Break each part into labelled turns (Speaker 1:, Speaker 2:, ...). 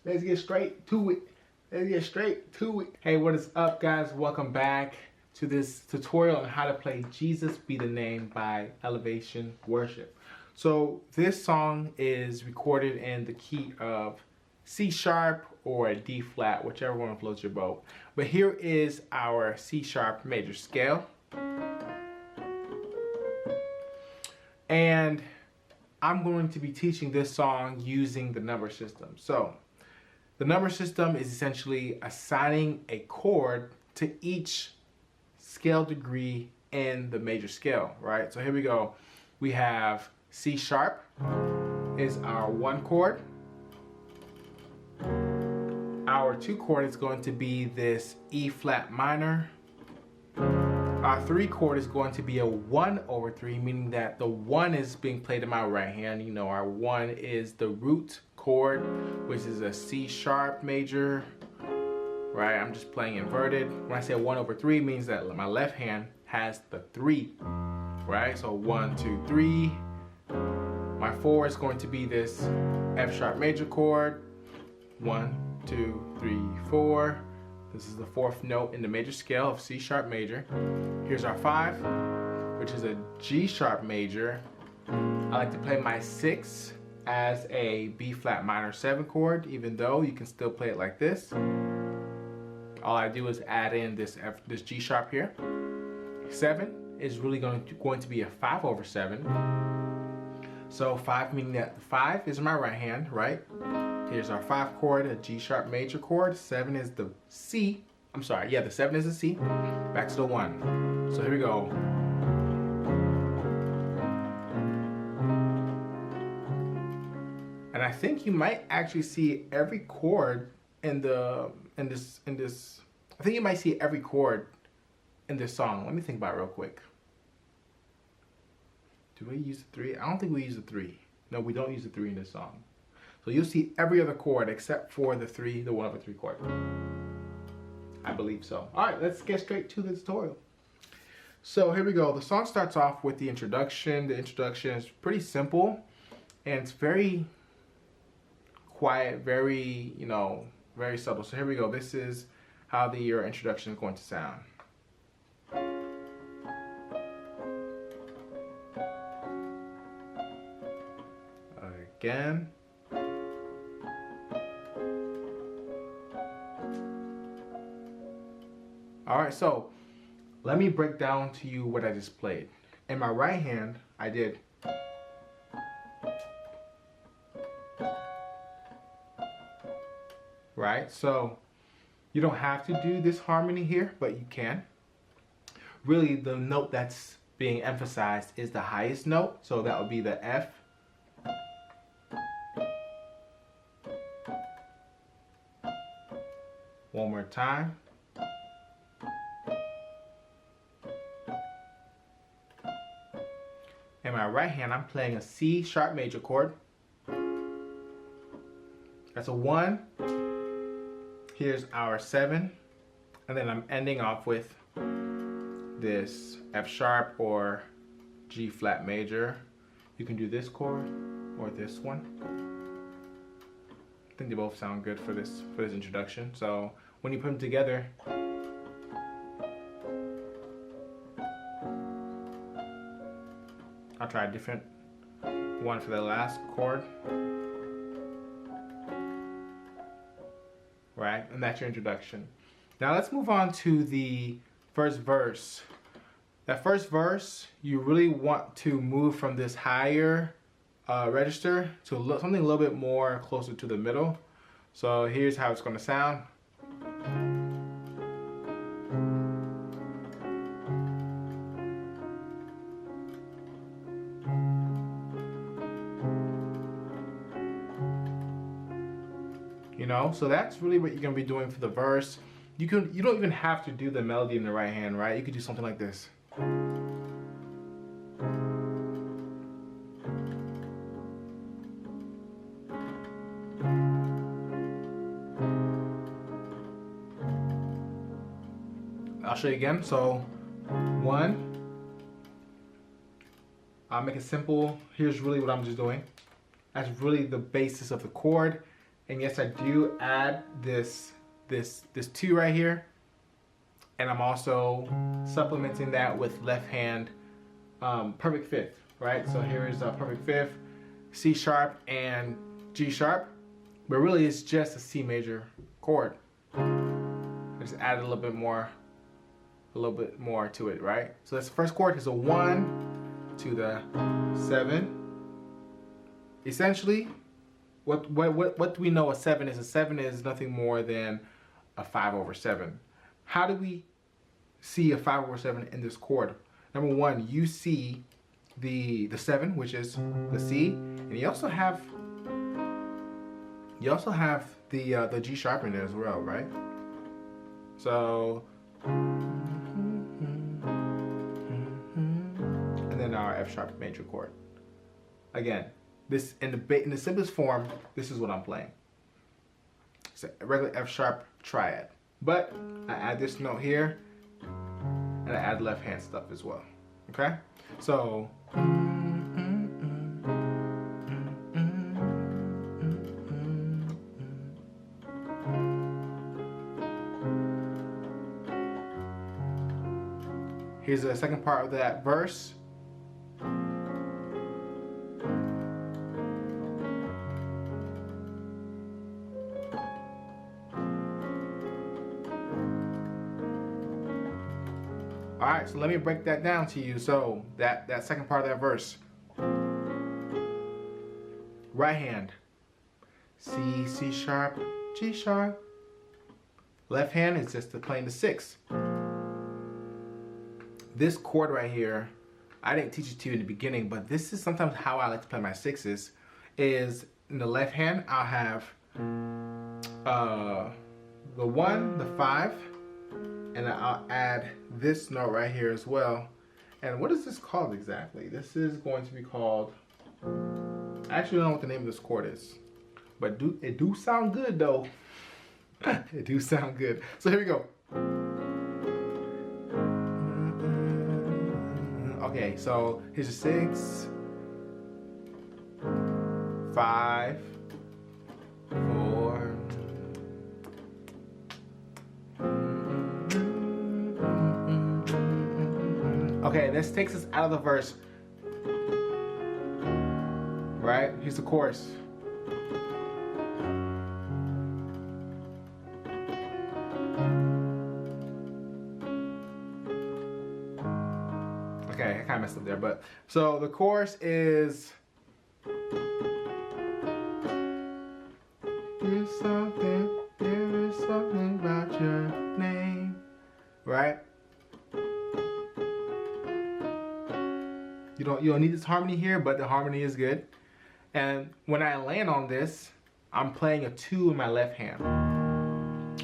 Speaker 1: Let's get straight to it. Let's get straight to it. Hey, what is up, guys? Welcome back to this tutorial on how to play Jesus Be the Name by Elevation Worship. So this song is recorded in the key of C sharp or D flat, whichever one floats your boat. But here is our C sharp major scale. And I'm going to be teaching this song using the number system. So the number system is essentially assigning a chord to each scale degree in the major scale, right? So here we go. We have C sharp is our 1 chord. Our 2 chord is going to be this E flat minor. Our 3 chord is going to be a 1/3, meaning that the 1 is being played in my right hand. You know, our 1 is the root chord, which is a C sharp major, right? I'm just playing inverted. When I say 1/3, means that my left hand has the 3, right? So 1, 2, 3. My 4 is going to be this F sharp major chord. 1, 2, 3, 4. This is the 4th note in the major scale of C sharp major. Here's our 5, which is a G sharp major. I like to play my 6 as a B flat minor 7 chord, even though you can still play it like this. All I do is add in this G sharp here. 7 is really going to be a 5/7. So 5 meaning that the 5 is my right hand, right? Here's our 5 chord, a G sharp major chord. 7 is the C. I'm sorry, yeah, the 7 is the C. Back to the 1. So here we go. And I think you might actually see every chord in this. I think you might see every chord in this song. Let me think about it real quick. Do we use the 3? I don't think we use the 3. No, we don't use the 3 in this song. So you'll see every other chord except for the 3, the 1/3 chord. I believe so. All right, let's get straight to the tutorial. So here we go. The song starts off with the introduction. The introduction is pretty simple and it's very quiet, very, very subtle. So here we go. This is how your introduction is going to sound. Again. All right, so let me break down to you what I just played. In my right hand, I did. Right, so you don't have to do this harmony here, but you can. Really, the note that's being emphasized is the highest note, so that would be the F. One more time. In my right hand, I'm playing a C sharp major chord. That's a 1. Here's our 7. And then I'm ending off with this F sharp or G flat major. You can do this chord or this one. I think they both sound good for this introduction. So when you put them together, I'll try a different one for the last chord. Right, and that's your introduction. Now let's move on to the first verse. That first verse, you really want to move from this higher register to something a little bit more closer to the middle. So here's how it's going to sound. So that's really what you're going to be doing for the verse. You don't even have to do the melody in the right hand, right? You could do something like this. I'll show you again. So 1. I'll make it simple. Here's really what I'm just doing. That's really the basis of the chord. And yes, I do add this 2 right here. And I'm also supplementing that with left hand perfect fifth, right? So here is a perfect fifth, C sharp and G sharp, but really it's just a C major chord. I just added a little bit more to it, right? So this first chord is a 1 to the 7. Essentially, what do we know a 7 is? A 7 is nothing more than a 5/7. How do we see a 5/7 in this chord? Number one, you see the 7, which is the C, and you also have the G sharp in there as well, right? So, and then our F sharp major chord. Again, this in the simplest form, this is what I'm playing. It's a regular F sharp triad, but I add this note here, and I add left hand stuff as well. Okay, so. Here's the second part of that verse. All right, so let me break that down to you. So that second part of that verse. Right hand, C, C sharp, G sharp. Left hand is just playing the 6. This chord right here, I didn't teach it to you in the beginning, but this is sometimes how I like to play my 6s. Is in the left hand, I'll have the 1, the 5, and I'll add this note right here as well. And what is this called exactly? This is going to be called, I actually don't know what the name of this chord is, but it do sound good though. It do sound good. So here we go. Okay, so here's a 6, 5, 4. Okay, this takes us out of the verse. Right? Here's the chorus. Okay, I kind of messed up there, but so the chorus is there is something about your name, right? You don't need this harmony here, but the harmony is good. And when I land on this, I'm playing a 2 in my left hand,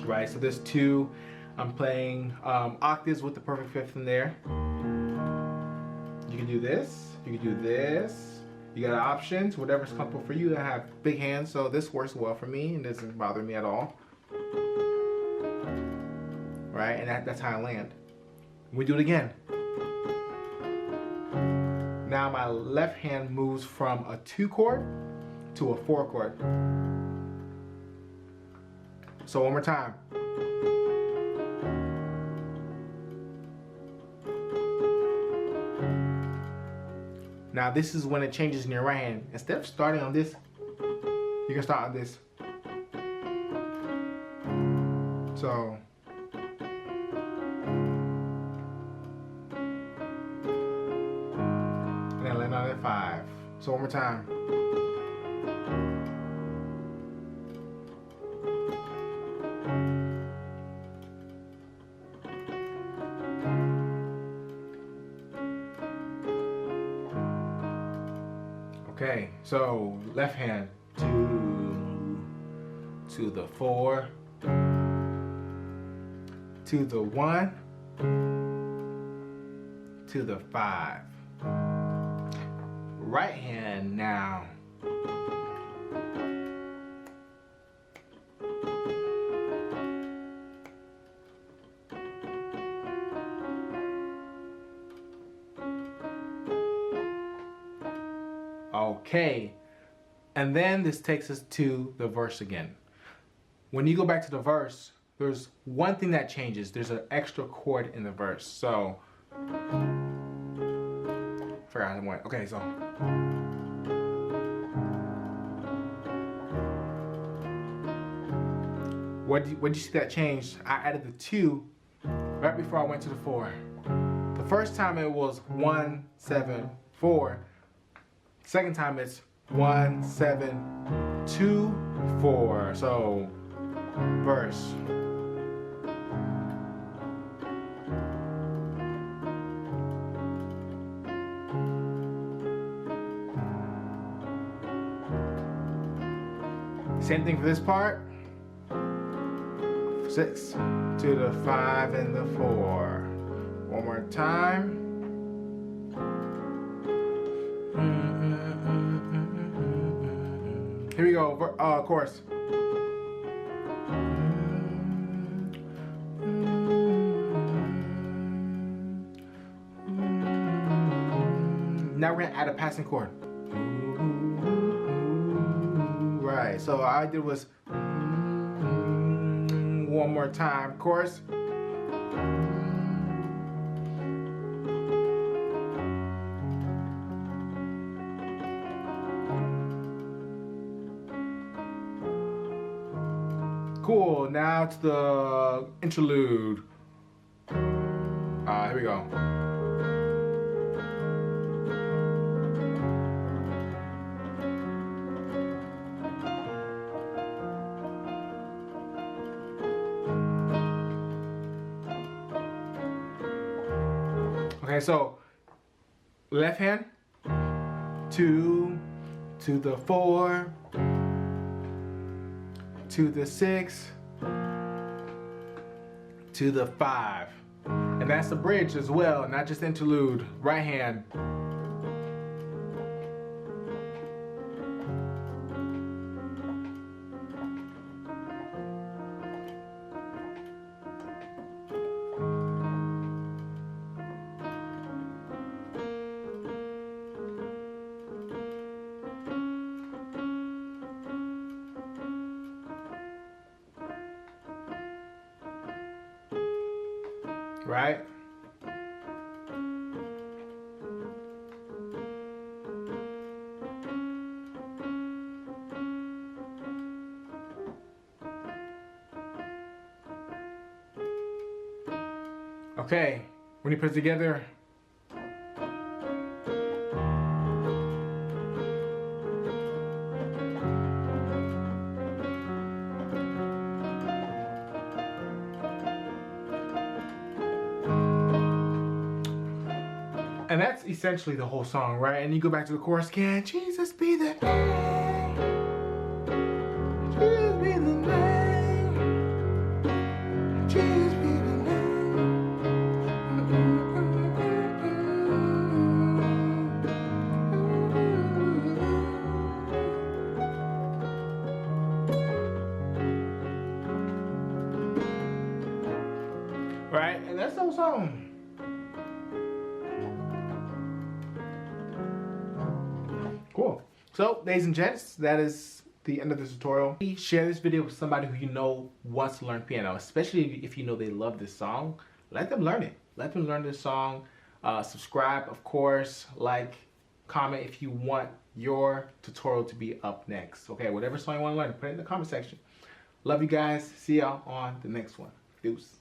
Speaker 1: right? So this 2, I'm playing octaves with the perfect fifth in there. You can do this, you can do this. You got options, whatever's comfortable for you. I have big hands, so this works well for me and doesn't bother me at all. Right, and that's how I land. We do it again. Now my left hand moves from a 2 chord to a 4 chord. So one more time. Now this is when it changes in your right hand. Instead of starting on this, you can start on this. So and then land on that 5. So one more time. Okay, so left hand to the 4, to the 1, to the 5. Right hand now. Okay, and then this takes us to the verse again. when you go back to the verse, there's one thing that changes. There's an extra chord in the verse. So, forgot the one. Okay, so. What did you see that changed? I added the 2 right before I went to the 4. The first time it was 1, 7, 4. Second time it's 1, 7, 2, 4. So, verse. Same thing for this part. 6 to the 5 and the 4. One more time. Here we go. Chorus. Now we're gonna add a passing chord. Right. So all I did was. One more time, chorus. Cool, now to the interlude. Here we go. Okay, so left hand, 2 to the 4, to the 6, to the 5. And that's the bridge as well, not just interlude. Right hand. Right? Okay, when you put it together, and that's essentially the whole song, right? And you go back to the chorus, can Jesus be the name? Jesus be the name. Jesus be the name. Right? And that's the whole song. Cool. So, ladies and gents, that is the end of this tutorial. Share this video with somebody who you know wants to learn piano, especially if you know they love this song. Let them learn it. Let them learn this song. Subscribe, of course. Like, comment if you want your tutorial to be up next. Okay, whatever song you want to learn, put it in the comment section. Love you guys. See y'all on the next one. Deuce.